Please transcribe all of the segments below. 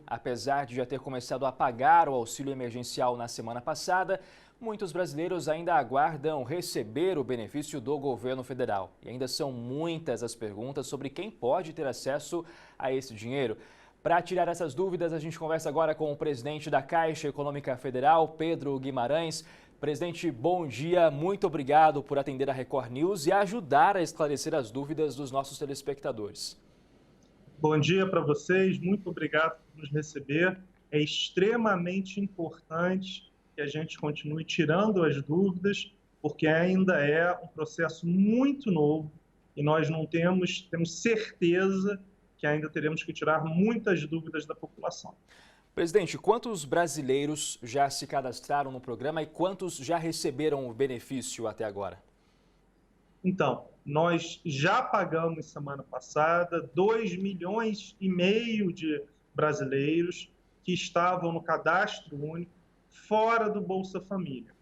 Apesar de já ter começado a pagar o auxílio emergencial na semana passada, muitos brasileiros ainda aguardam receber o benefício do governo federal. E ainda são muitas as perguntas sobre quem pode ter acesso a esse dinheiro. Para tirar essas dúvidas, a gente conversa agora com o presidente da Caixa Econômica Federal, Pedro Guimarães. Presidente, bom dia, muito obrigado por atender a Record News e ajudar a esclarecer as dúvidas dos nossos telespectadores. Bom dia para vocês, muito obrigado por nos receber. É extremamente importante que a gente continue tirando as dúvidas, porque ainda é um processo muito novo e nós não temos certeza que ainda teremos que tirar muitas dúvidas da população. Presidente, quantos brasileiros já se cadastraram no programa e quantos já receberam o benefício até agora? Então, nós já pagamos semana passada 2,5 milhões de brasileiros que estavam no cadastro único fora do Bolsa Família.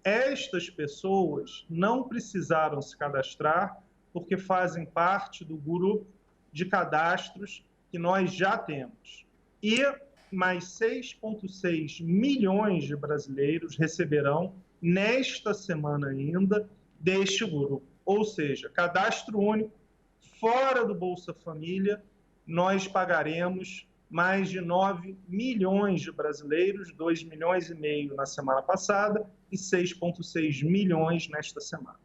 Estas pessoas não precisaram se cadastrar porque fazem parte do grupo de cadastros que nós já temos. E mais 6,6 milhões de brasileiros receberão nesta semana ainda deste grupo. Ou seja, cadastro único, fora do Bolsa Família, nós pagaremos mais de 9 milhões de brasileiros, 2,5 milhões na semana passada e 6,6 milhões nesta semana.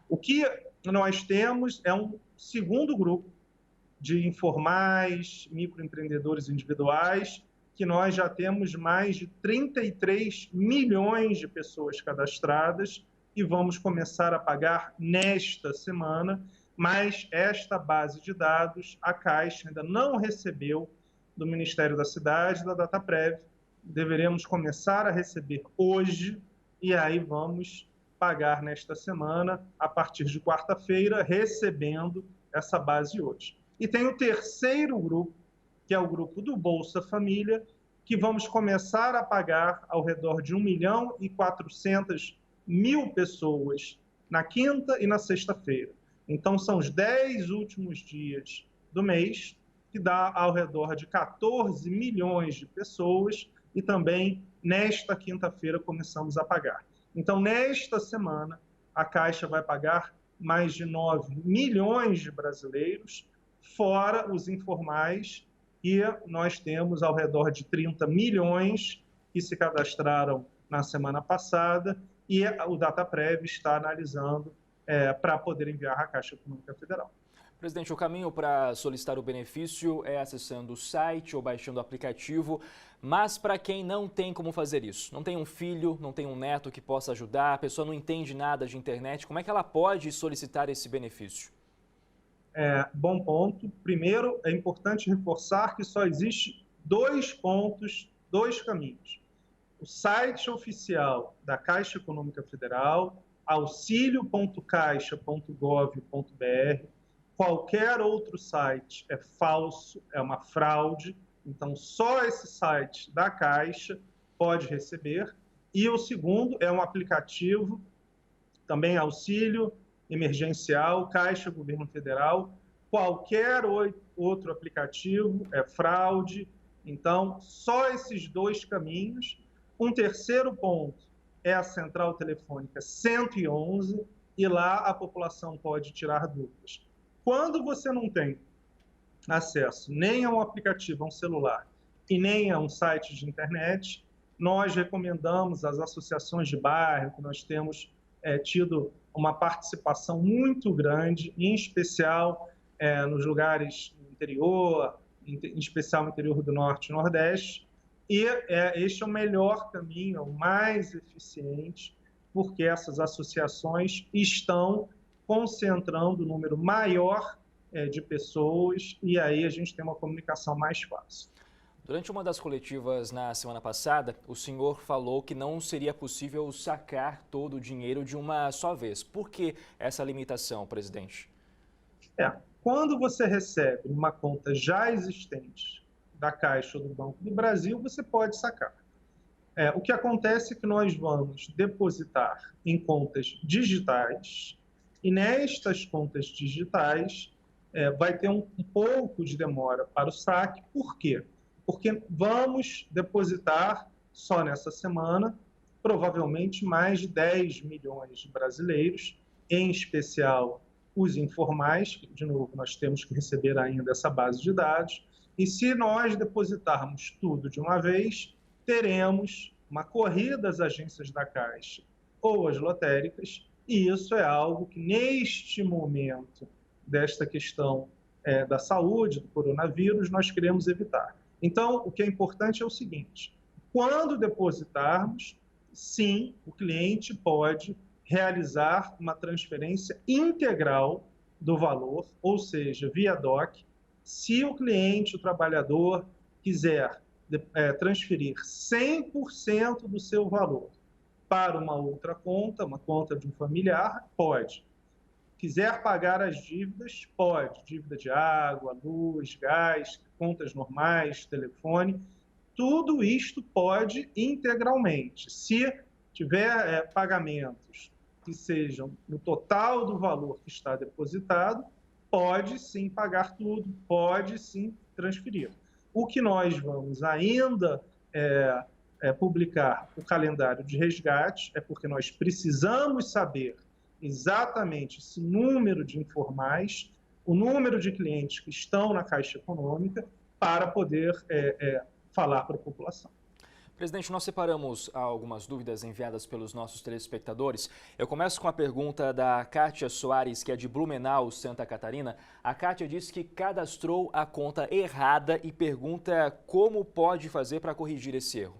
O que nós temos é um segundo grupo de informais, microempreendedores individuais, que nós já temos mais de 33 milhões de pessoas cadastradas e vamos começar a pagar nesta semana, mas esta base de dados a Caixa ainda não recebeu do Ministério da Cidade, da Dataprev. Deveremos começar a receber hoje e aí vamos pagar nesta semana, a partir de quarta-feira, recebendo essa base hoje. E tem o terceiro grupo, que é o grupo do Bolsa Família, que vamos começar a pagar ao redor de 1.400.000 pessoas na quinta e na sexta-feira. Então, são os 10 últimos dias do mês, que dá ao redor de 14 milhões de pessoas, e também nesta quinta-feira começamos a pagar. Então, nesta semana, a Caixa vai pagar mais de 9 milhões de brasileiros, fora os informais, e nós temos ao redor de 30 milhões que se cadastraram na semana passada e o Dataprev está analisando para poder enviar à Caixa Econômica Federal. Presidente, o caminho para solicitar o benefício é acessando o site ou baixando o aplicativo, mas para quem não tem como fazer isso, não tem um filho, não tem um neto que possa ajudar, a pessoa não entende nada de internet, como é que ela pode solicitar esse benefício? Bom ponto. Primeiro, é importante reforçar que só existe dois pontos, dois caminhos. O site oficial da Caixa Econômica Federal, auxilio.caixa.gov.br. Qualquer outro site é falso, é uma fraude, então só esse site da Caixa pode receber. E o segundo é um aplicativo, também auxílio emergencial, Caixa Governo Federal. Qualquer outro aplicativo é fraude, então só esses dois caminhos. Um terceiro ponto é a central telefônica 111 e lá a população pode tirar dúvidas. Quando você não tem acesso nem a um aplicativo, a um celular e nem a um site de internet, nós recomendamos às associações de bairro, que nós temos tido uma participação muito grande, em especial nos lugares do interior, em especial no interior do Norte e Nordeste, e este é o melhor caminho, é o mais eficiente, porque essas associações estão concentrando um número maior de pessoas e aí a gente tem uma comunicação mais fácil. Durante uma das coletivas na semana passada, o senhor falou que não seria possível sacar todo o dinheiro de uma só vez. Por que essa limitação, presidente? Quando você recebe uma conta já existente da Caixa ou do Banco do Brasil, você pode sacar. O que acontece é que nós vamos depositar em contas digitais e nestas contas digitais vai ter um pouco de demora para o saque. Por quê? porque vamos depositar só nessa semana provavelmente mais de 10 milhões de brasileiros, em especial os informais, que, de novo, nós temos que receber ainda essa base de dados, e se nós depositarmos tudo de uma vez, teremos uma corrida às agências da Caixa ou às lotéricas, e isso é algo que, neste momento desta questão da saúde, do coronavírus, nós queremos evitar. Então, o que é importante é o seguinte: quando depositarmos, sim, o cliente pode realizar uma transferência integral do valor, ou seja, via DOC. Se o cliente, o trabalhador, quiser transferir 100% do seu valor para uma outra conta, uma conta de um familiar, pode. Quiser pagar as dívidas, pode. Dívida de água, luz, gás, contas normais, telefone, tudo isto pode integralmente. Se tiver pagamentos que sejam no total do valor que está depositado, pode sim pagar tudo, pode sim transferir. O que nós vamos ainda publicar o calendário de resgate é porque nós precisamos saber exatamente esse número de informais, o número de clientes que estão na Caixa Econômica, para poder falar para a população. Presidente, nós separamos algumas dúvidas enviadas pelos nossos telespectadores. Eu começo com a pergunta da Kátia Soares, que é de Blumenau, Santa Catarina. A Kátia disse que cadastrou a conta errada e pergunta como pode fazer para corrigir esse erro.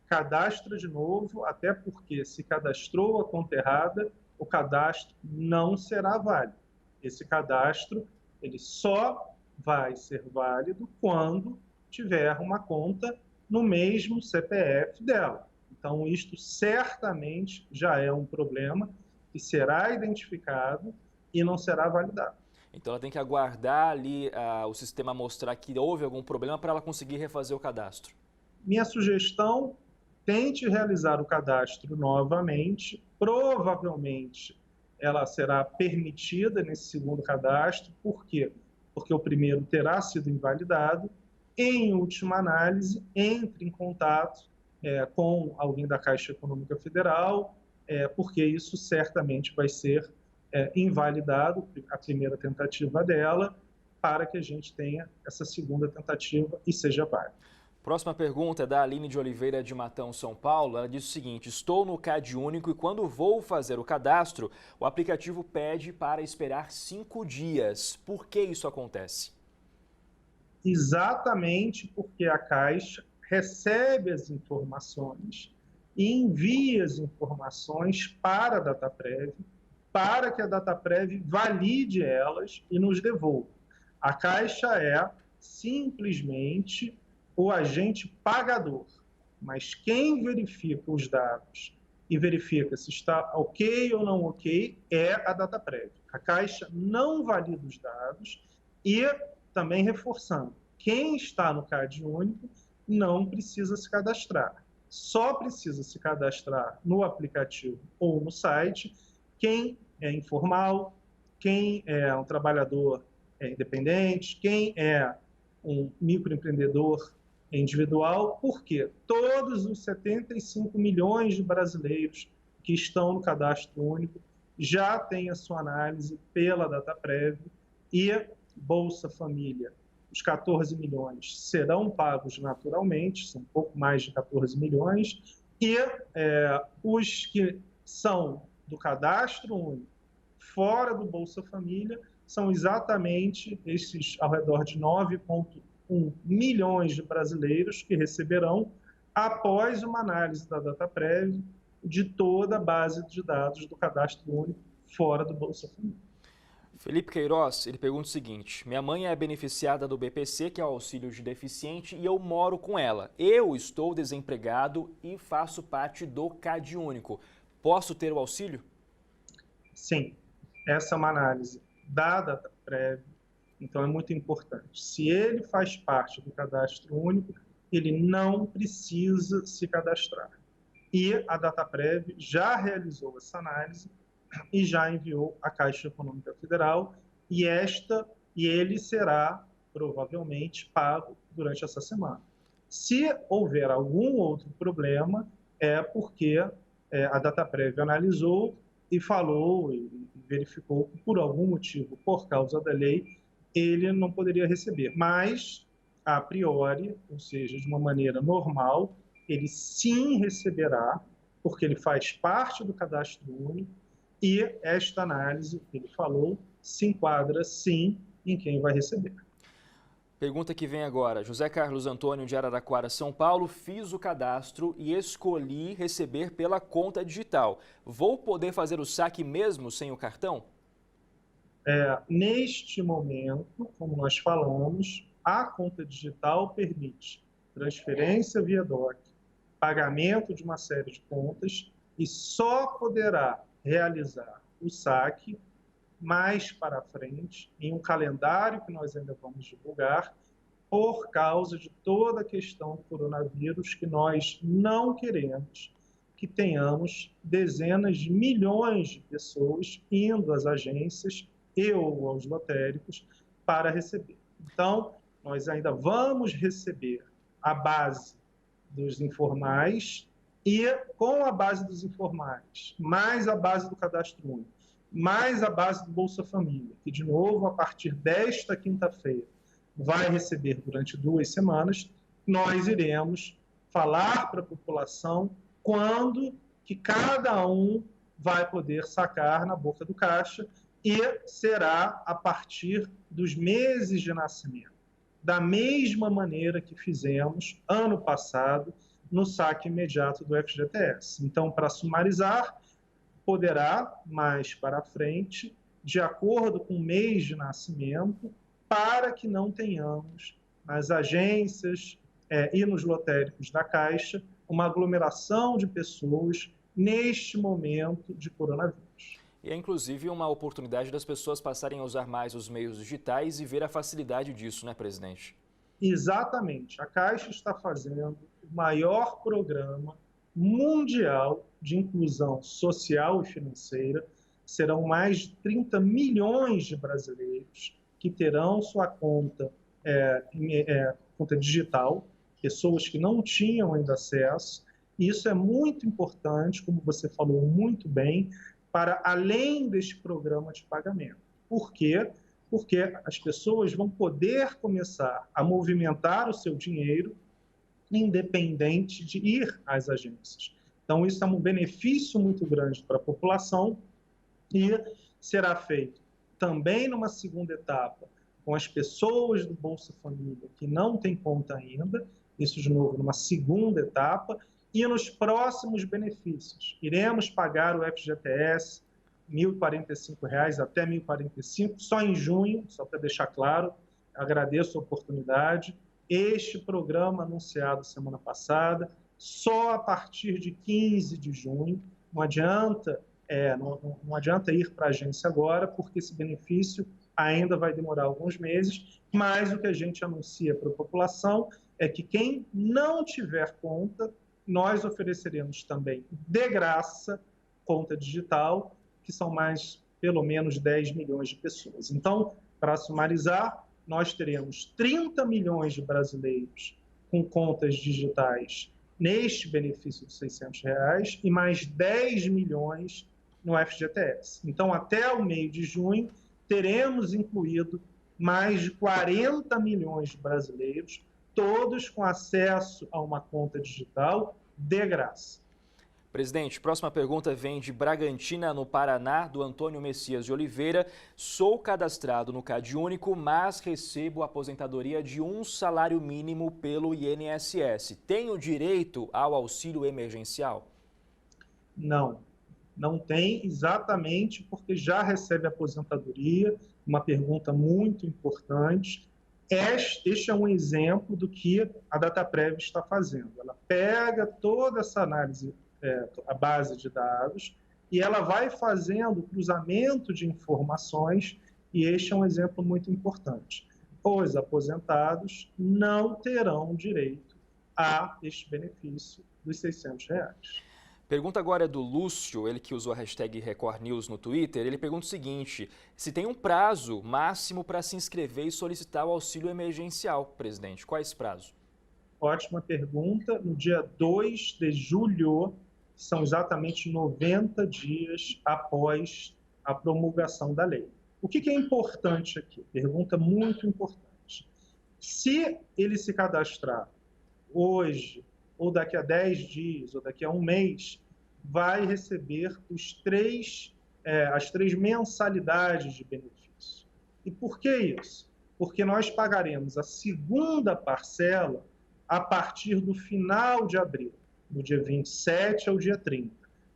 Cadastra de novo, até porque se cadastrou a conta errada, o cadastro não será válido. Esse cadastro ele só vai ser válido quando tiver uma conta no mesmo CPF dela. Então, isto certamente já é um problema que será identificado e não será validado. Então, ela tem que aguardar ali o sistema mostrar que houve algum problema para ela conseguir refazer o cadastro. Minha sugestão, tente realizar o cadastro novamente. Provavelmente, ela será permitida nesse segundo cadastro. Por quê? Porque o primeiro terá sido invalidado. Em última análise, entre em contato com alguém da Caixa Econômica Federal, porque isso certamente vai ser invalidado, a primeira tentativa dela, para que a gente tenha essa segunda tentativa e seja válida. Próxima pergunta é da Aline de Oliveira, de Matão, São Paulo. Ela diz o seguinte: estou no CadÚnico e quando vou fazer o cadastro, o aplicativo pede para esperar 5 dias. Por que isso acontece? Exatamente porque a Caixa recebe as informações e envia as informações para a Dataprev, para que a Dataprev valide elas e nos devolva. A Caixa é simplesmente o agente pagador, mas quem verifica os dados e verifica se está ok ou não ok é a Dataprev. A Caixa não valida os dados e, também reforçando, quem está no CadÚnico não precisa se cadastrar. Só precisa se cadastrar no aplicativo ou no site quem é informal, quem é um trabalhador independente, quem é um microempreendedor individual, porque todos os 75 milhões de brasileiros que estão no Cadastro Único já têm a sua análise pela Dataprev e Bolsa Família. Os 14 milhões serão pagos naturalmente, são um pouco mais de 14 milhões, e os que são do Cadastro Único, fora do Bolsa Família, são exatamente esses ao redor de 9,1 milhões de brasileiros que receberão, após uma análise da Dataprev, de toda a base de dados do Cadastro Único fora do Bolsa Família. Felipe Queiroz, ele pergunta o seguinte: minha mãe é beneficiada do BPC, que é o auxílio de deficiente, e eu moro com ela. Eu estou desempregado e faço parte do CadÚnico. Posso ter o auxílio? Sim, essa é uma análise da Dataprev, então é muito importante. Se ele faz parte do Cadastro Único, ele não precisa se cadastrar. E a Dataprev já realizou essa análise e já enviou à Caixa Econômica Federal, e ele será provavelmente pago durante essa semana. Se houver algum outro problema, é porque a Dataprev analisou e falou e verificou que, por algum motivo, por causa da lei, ele não poderia receber. Mas, a priori, ou seja, de uma maneira normal, ele sim receberá, porque ele faz parte do cadastro único e esta análise, que ele falou, se enquadra sim em quem vai receber. Pergunta que vem agora. José Carlos Antônio de Araraquara, São Paulo. Fiz o cadastro e escolhi receber pela conta digital. Vou poder fazer o saque mesmo sem o cartão? Neste momento, como nós falamos, a conta digital permite transferência via DOC, pagamento de uma série de contas e só poderá realizar o saque mais para frente, em um calendário que nós ainda vamos divulgar, por causa de toda a questão do coronavírus, que nós não queremos que tenhamos dezenas de milhões de pessoas indo às agências e ou aos lotéricos para receber. Então, nós ainda vamos receber a base dos informais e, com a base dos informais, mais a base do cadastro único, mais a base do Bolsa Família, que, de novo, a partir desta quinta-feira, vai receber durante 2 semanas, nós iremos falar para a população quando que cada um vai poder sacar na boca do caixa e será a partir dos meses de nascimento, da mesma maneira que fizemos ano passado no saque imediato do FGTS. Então, para sumarizar, poderá, mais para frente, de acordo com o mês de nascimento, para que não tenhamos nas agências e nos lotéricos da Caixa uma aglomeração de pessoas neste momento de coronavírus. E é inclusive uma oportunidade das pessoas passarem a usar mais os meios digitais e ver a facilidade disso, né, presidente? Exatamente. A Caixa está fazendo o maior programa mundial de inclusão social e financeira. Serão mais de 30 milhões de brasileiros que terão sua conta digital, pessoas que não tinham ainda acesso. E isso é muito importante, como você falou muito bem, para além deste programa de pagamento. Por quê? Porque as pessoas vão poder começar a movimentar o seu dinheiro independente de ir às agências. Então, isso é um benefício muito grande para a população e será feito também numa segunda etapa com as pessoas do Bolsa Família que não têm conta ainda, isso de novo numa segunda etapa, e nos próximos benefícios. Iremos pagar o FGTS, R$ 1.045 até R$ 1.045, só em junho, só para deixar claro, agradeço a oportunidade. Este programa anunciado semana passada, só a partir de 15 de junho, não adianta ir para a agência agora, porque esse benefício ainda vai demorar alguns meses, mas o que a gente anuncia para a população é que quem não tiver conta, nós ofereceremos também de graça conta digital, que são mais pelo menos 10 milhões de pessoas. Então, para sumarizar, nós teremos 30 milhões de brasileiros com contas digitais neste benefício de R$ 600 e mais 10 milhões no FGTS. Então, até o meio de junho, teremos incluído mais de 40 milhões de brasileiros, todos com acesso a uma conta digital de graça. Presidente, próxima pergunta vem de Bragantina, no Paraná, do Antônio Messias de Oliveira. Sou cadastrado no CadÚnico, mas recebo aposentadoria de um salário mínimo pelo INSS. Tenho direito ao auxílio emergencial? Não, não tem, exatamente porque já recebe aposentadoria. Uma pergunta muito importante. Este é um exemplo do que a Dataprev está fazendo. Ela pega toda essa análise, a base de dados, e ela vai fazendo o cruzamento de informações, e este é um exemplo muito importante. Os aposentados não terão direito a este benefício dos R$ 600. Pergunta agora é do Lúcio, ele que usou a hashtag Record News no Twitter. Ele pergunta o seguinte: se tem um prazo máximo para se inscrever e solicitar o auxílio emergencial, presidente? Quais prazos? Ótima pergunta. No dia 2 de julho, são exatamente 90 dias após a promulgação da lei. O que é importante aqui? Pergunta muito importante. Se ele se cadastrar hoje, ou daqui a 10 dias, ou daqui a um mês, vai receber as três mensalidades de benefício. E por que isso? Porque nós pagaremos a segunda parcela a partir do final de abril, do dia 27 ao dia 30,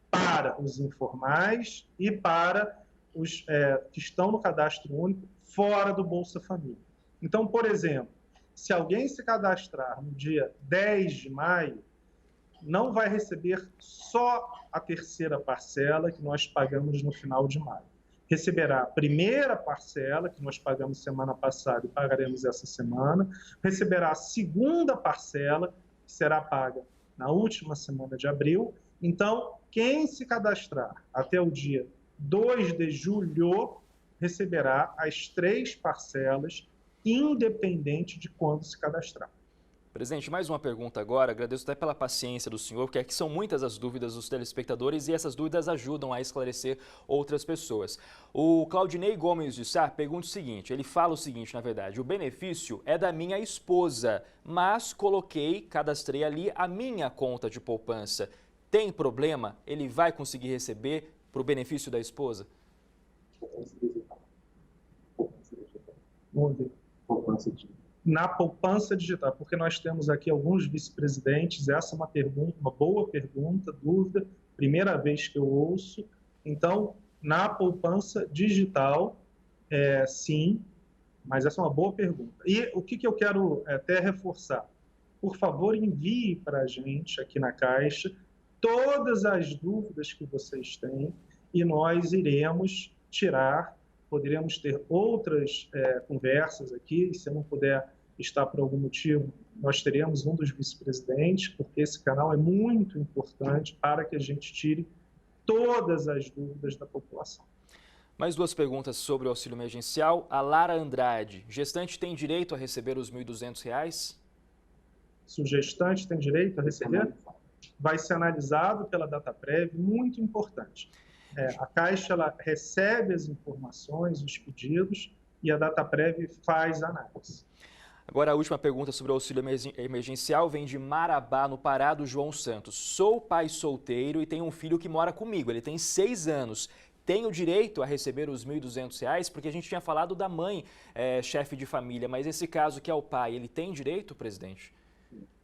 para os informais e para os que estão no cadastro único fora do Bolsa Família. Então, por exemplo, se alguém se cadastrar no dia 10 de maio, não vai receber só a terceira parcela que nós pagamos no final de maio. Receberá a primeira parcela, que nós pagamos semana passada e pagaremos essa semana, receberá a segunda parcela, que será paga na última semana de abril. Então, quem se cadastrar até o dia 2 de julho receberá as 3 parcelas, independente de quando se cadastrar. Presidente, mais uma pergunta agora. Agradeço até pela paciência do senhor, porque aqui são muitas as dúvidas dos telespectadores e essas dúvidas ajudam a esclarecer outras pessoas. O Claudinei Gomes de Sá pergunta o seguinte, ele fala o seguinte, na verdade: o benefício é da minha esposa, mas cadastrei ali a minha conta de poupança. Tem problema? Ele vai conseguir receber para o benefício da esposa? Na poupança digital, porque nós temos aqui alguns vice-presidentes, essa é uma pergunta, uma boa pergunta, dúvida, primeira vez que eu ouço. Então, na poupança digital, sim, mas essa é uma boa pergunta. E o que eu quero até reforçar? Por favor, envie para a gente aqui na Caixa todas as dúvidas que vocês têm e nós iremos tirar. Poderemos ter outras conversas aqui, se eu não puder estar por algum motivo, nós teremos um dos vice-presidentes, porque esse canal é muito importante para que a gente tire todas as dúvidas da população. Mais duas perguntas sobre o auxílio emergencial. A Lara Andrade: gestante tem direito a receber os R$ 1.200? Se o gestante tem direito a receber, vai ser analisado pela Dataprev, muito importante. A Caixa ela recebe as informações, os pedidos, e a Dataprev faz a análise. Agora, a última pergunta sobre o auxílio emergencial vem de Marabá, no Pará, do João Santos. Sou pai solteiro e tenho um filho que mora comigo. Ele tem 6 anos. Tenho direito a receber os R$ 1.200? Porque a gente tinha falado da mãe, chefe de família, mas esse caso que é o pai, ele tem direito, presidente?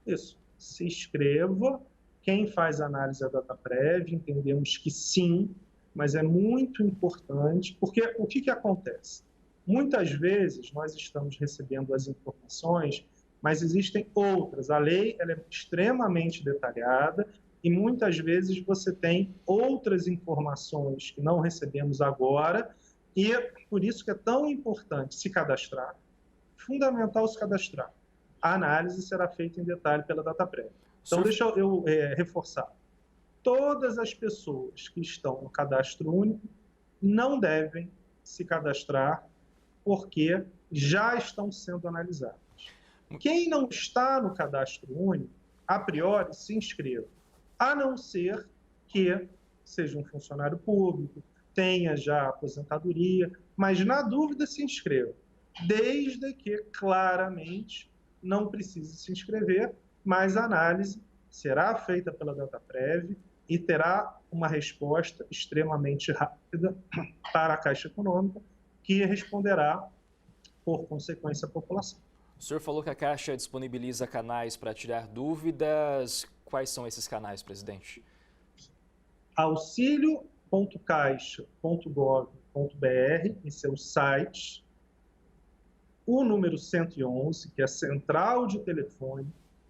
Isso. Se inscreva. Quem faz a análise é a Dataprev, entendemos que sim, mas é muito importante, porque o que acontece? Muitas vezes nós estamos recebendo as informações, mas existem outras. A lei ela é extremamente detalhada e muitas vezes você tem outras informações que não recebemos agora e por isso que é tão importante se cadastrar, fundamental se cadastrar. A análise será feita em detalhe pela Dataprev. Então, deixa eu reforçar. Todas as pessoas que estão no cadastro único não devem se cadastrar porque já estão sendo analisadas. Quem não está no cadastro único, a priori, se inscreva, a não ser que seja um funcionário público, tenha já aposentadoria, mas na dúvida se inscreva, desde que claramente não precise se inscrever, mas a análise será feita pela Dataprev e terá uma resposta extremamente rápida para a Caixa Econômica, que responderá, por consequência, a população. O senhor falou que a Caixa disponibiliza canais para tirar dúvidas. Quais são esses canais, presidente? auxilio.caixa.gov.br, esse é o site. O número 111, que é a central de telefone,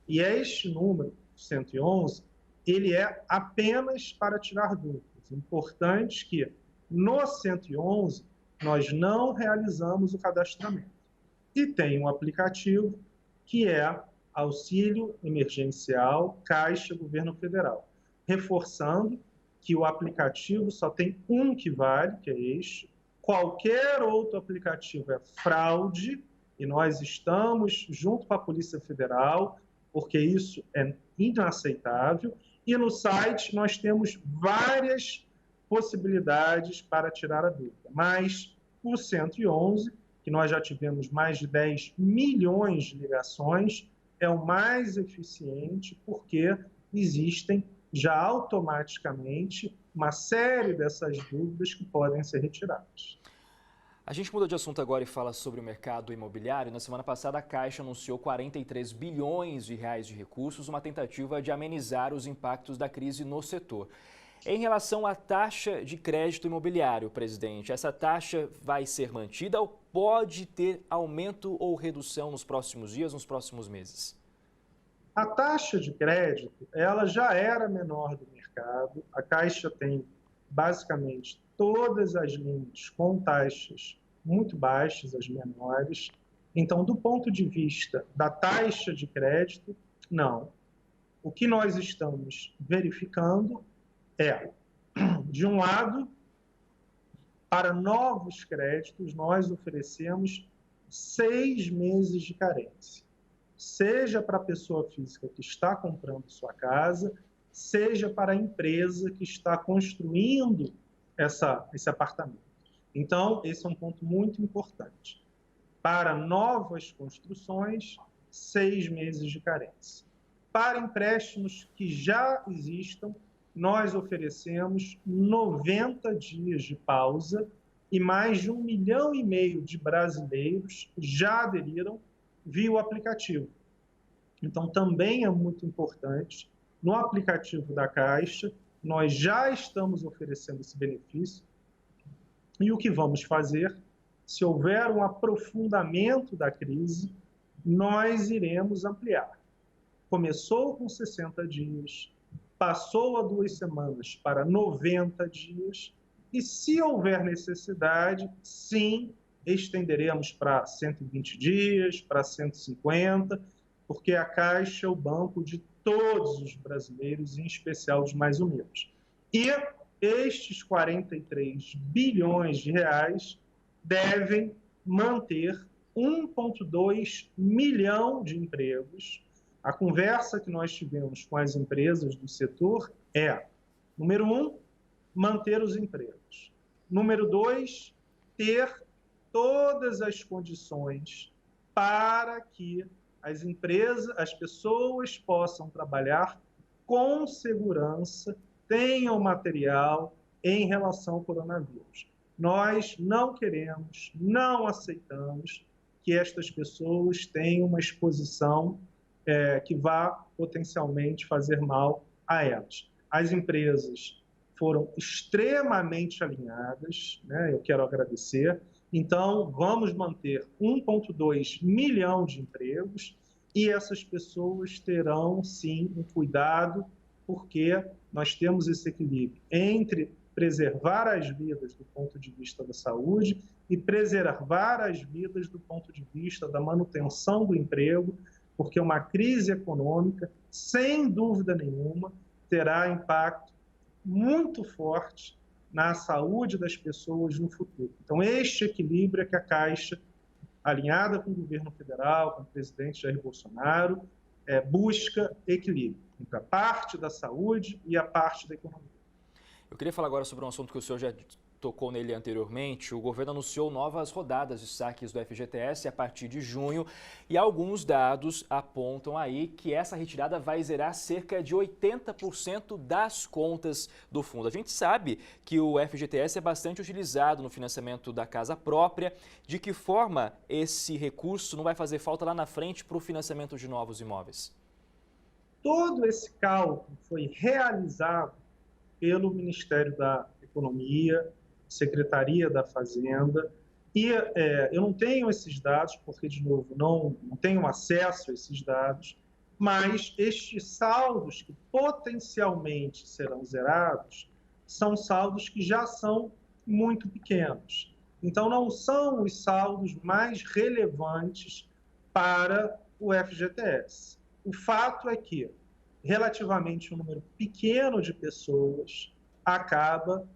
e este número 111, ele é apenas para tirar dúvidas. Importante que no 111 nós não realizamos o cadastramento. E tem um aplicativo que é Auxílio Emergencial Caixa Governo Federal. reforçando que o aplicativo só tem um que vale, que é este. Qualquer outro aplicativo é fraude e nós estamos junto com a Polícia Federal, porque isso é inaceitável. E no site nós temos várias possibilidades para tirar a dúvida. Mas o 111, que nós já tivemos mais de 10 milhões de ligações, é o mais eficiente porque existem já automaticamente uma série dessas dúvidas que podem ser retiradas. A gente muda de assunto agora e fala sobre o mercado imobiliário. Na semana passada, a Caixa anunciou 43 bilhões de reais de recursos, uma tentativa de amenizar os impactos da crise no setor. Em relação à taxa de crédito imobiliário, presidente, essa taxa vai ser mantida ou pode ter aumento ou redução nos próximos dias, nos próximos meses? A taxa de crédito, ela já era menor do mercado. A Caixa tem basicamente todas as linhas com taxas muito baixas, as menores. Então, do ponto de vista da taxa de crédito, não. O que nós estamos verificando é, de um lado, para novos créditos, nós oferecemos 6 meses de carência, seja para a pessoa física que está comprando sua casa, seja para a empresa que está construindo esse apartamento. Então, esse é um ponto muito importante. Para novas construções, 6 meses de carência. Para empréstimos que já existam, nós oferecemos 90 dias de pausa e mais de 1,5 milhão de brasileiros já aderiram via o aplicativo. Então, também é muito importante, no aplicativo da Caixa, nós já estamos oferecendo esse benefício e o que vamos fazer, se houver um aprofundamento da crise, nós iremos ampliar. Começou com 60 dias, passou a 2 semanas para 90 dias e, se houver necessidade, sim, estenderemos para 120 dias, para 150, porque a Caixa é o banco de todos os brasileiros, em especial dos mais humildes. E estes 43 bilhões de reais devem manter 1,2 milhão de empregos. A conversa que nós tivemos com as empresas do setor é, número 1, manter os empregos. Número 2, ter todas as condições para que as empresas, as pessoas possam trabalhar com segurança, tenham material em relação ao coronavírus. Nós não queremos, não aceitamos que estas pessoas tenham uma exposição que vá potencialmente fazer mal a elas. As empresas foram extremamente alinhadas, né? Eu quero agradecer. Então, vamos manter 1,2 milhão de empregos e essas pessoas terão, sim, um cuidado, porque nós temos esse equilíbrio entre preservar as vidas do ponto de vista da saúde e preservar as vidas do ponto de vista da manutenção do emprego, porque uma crise econômica, sem dúvida nenhuma, terá impacto muito forte na saúde das pessoas no futuro. Então, este equilíbrio é que a Caixa, alinhada com o governo federal, com o presidente Jair Bolsonaro, busca equilíbrio entre a parte da saúde e a parte da economia. Eu queria falar agora sobre um assunto que o senhor já tocou nele anteriormente. O governo anunciou novas rodadas de saques do FGTS a partir de junho e alguns dados apontam aí que essa retirada vai zerar cerca de 80% das contas do fundo. A gente sabe que o FGTS é bastante utilizado no financiamento da casa própria. De que forma esse recurso não vai fazer falta lá na frente para o financiamento de novos imóveis? Todo esse cálculo foi realizado pelo Ministério da Economia, Secretaria da Fazenda, e eu não tenho esses dados, porque, de novo, não tenho acesso a esses dados, mas estes saldos que potencialmente serão zerados são saldos que já são muito pequenos. Então, não são os saldos mais relevantes para o FGTS. O fato é que relativamente um número pequeno de pessoas acaba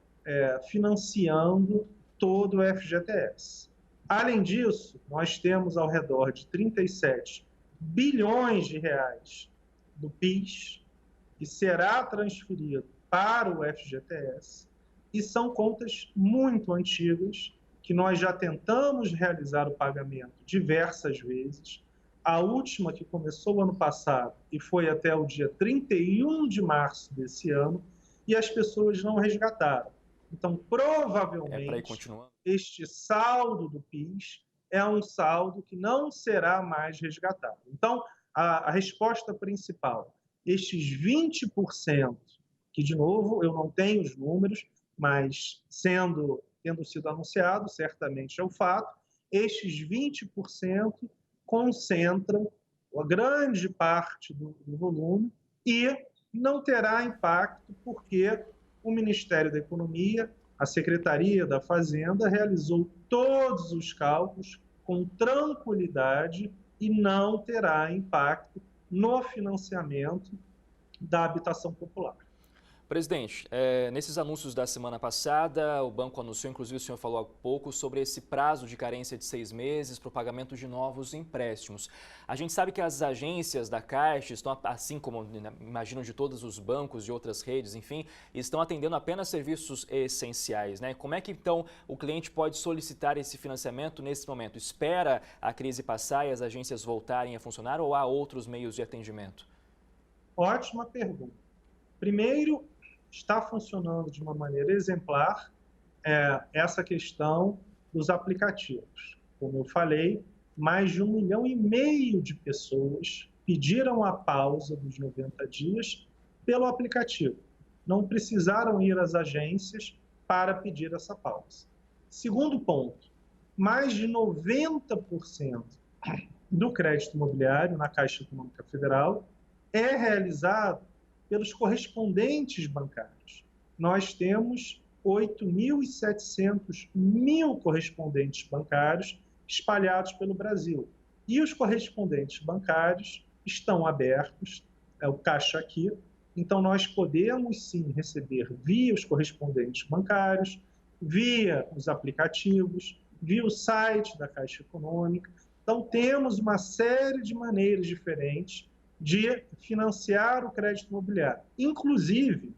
financiando todo o FGTS. Além disso, nós temos ao redor de 37 bilhões de reais do PIS, que será transferido para o FGTS, e são contas muito antigas, que nós já tentamos realizar o pagamento diversas vezes. A última, que começou ano passado e foi até o dia 31 de março desse ano, e as pessoas não resgataram. Então, provavelmente, este saldo do PIS é um saldo que não será mais resgatado. Então, a resposta principal, estes 20%, que, de novo, eu não tenho os números, mas tendo sido anunciado, certamente é o fato, estes 20% concentram a grande parte do volume e não terá impacto porque o Ministério da Economia, a Secretaria da Fazenda, realizou todos os cálculos com tranquilidade e não terá impacto no financiamento da habitação popular. Presidente, nesses anúncios da semana passada, o banco anunciou, inclusive o senhor falou há pouco, sobre esse prazo de carência de 6 meses para o pagamento de novos empréstimos. A gente sabe que as agências da Caixa estão, assim como imagino de todos os bancos, de outras redes, enfim, estão atendendo apenas serviços essenciais, né? Como é que então o cliente pode solicitar esse financiamento nesse momento? Espera a crise passar e as agências voltarem a funcionar ou há outros meios de atendimento? Ótima pergunta. Primeiro, está funcionando de uma maneira exemplar essa questão dos aplicativos. Como eu falei, mais de 1,5 milhão de pessoas pediram a pausa dos 90 dias pelo aplicativo. Não precisaram ir às agências para pedir essa pausa. Segundo ponto, mais de 90% do crédito imobiliário na Caixa Econômica Federal é realizado pelos correspondentes bancários. Nós temos 8.700 mil correspondentes bancários espalhados pelo Brasil. E os correspondentes bancários estão abertos, é o Caixa Aqui, então nós podemos sim receber via os correspondentes bancários, via os aplicativos, via o site da Caixa Econômica. Então temos uma série de maneiras diferentes de financiar o crédito imobiliário. Inclusive,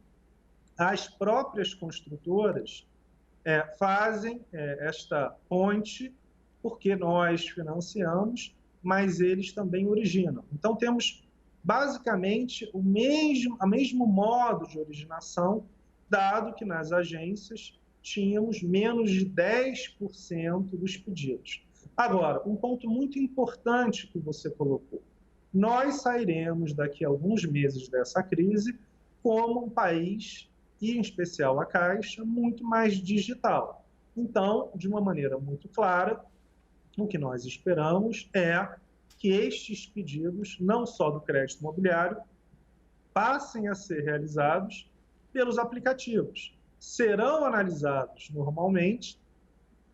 as próprias construtoras fazem esta ponte, porque nós financiamos, mas eles também originam. Então, temos basicamente o mesmo modo de originação, dado que nas agências tínhamos menos de 10% dos pedidos. Agora, um ponto muito importante que você colocou: nós sairemos daqui a alguns meses dessa crise como um país, e em especial a Caixa, muito mais digital. Então, de uma maneira muito clara, o que nós esperamos é que estes pedidos, não só do crédito imobiliário, passem a ser realizados pelos aplicativos. Serão analisados normalmente,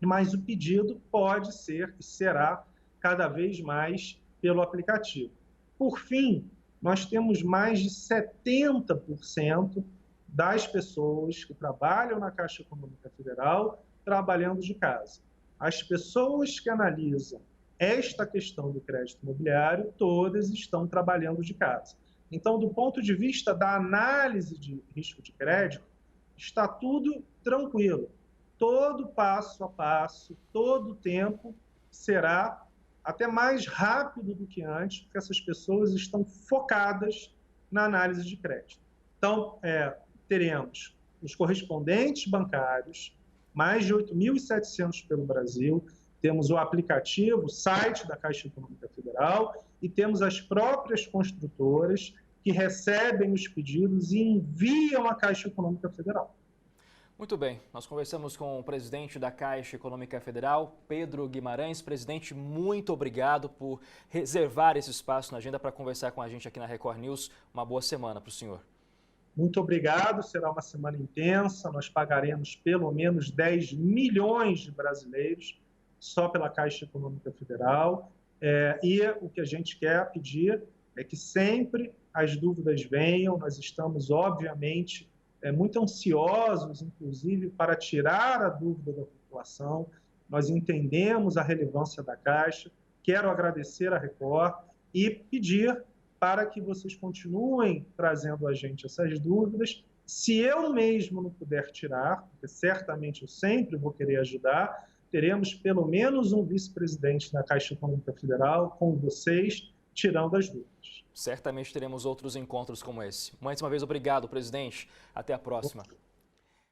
mas o pedido pode ser e será cada vez mais pelo aplicativo. Por fim, nós temos mais de 70% das pessoas que trabalham na Caixa Econômica Federal trabalhando de casa. As pessoas que analisam esta questão do crédito imobiliário, todas estão trabalhando de casa. Então, do ponto de vista da análise de risco de crédito, está tudo tranquilo. Todo passo a passo, todo o tempo será até mais rápido do que antes, porque essas pessoas estão focadas na análise de crédito. Então, teremos os correspondentes bancários, mais de 8.700 pelo Brasil, temos o aplicativo, o site da Caixa Econômica Federal e temos as próprias construtoras que recebem os pedidos e enviam à Caixa Econômica Federal. Muito bem, nós conversamos com o presidente da Caixa Econômica Federal, Pedro Guimarães. Presidente, muito obrigado por reservar esse espaço na agenda para conversar com a gente aqui na Record News. Uma boa semana para o senhor. Muito obrigado, será uma semana intensa, nós pagaremos pelo menos 10 milhões de brasileiros só pela Caixa Econômica Federal. E o que a gente quer pedir é que sempre as dúvidas venham, nós estamos, obviamente, muito ansiosos, inclusive, para tirar a dúvida da população. Nós entendemos a relevância da Caixa. Quero agradecer à Record e pedir para que vocês continuem trazendo a gente essas dúvidas. Se eu mesmo não puder tirar, porque certamente eu sempre vou querer ajudar, teremos pelo menos um vice-presidente da Caixa Econômica Federal com vocês, tirando as dúvidas. Certamente teremos outros encontros como esse. Mais uma vez, obrigado, presidente. Até a próxima.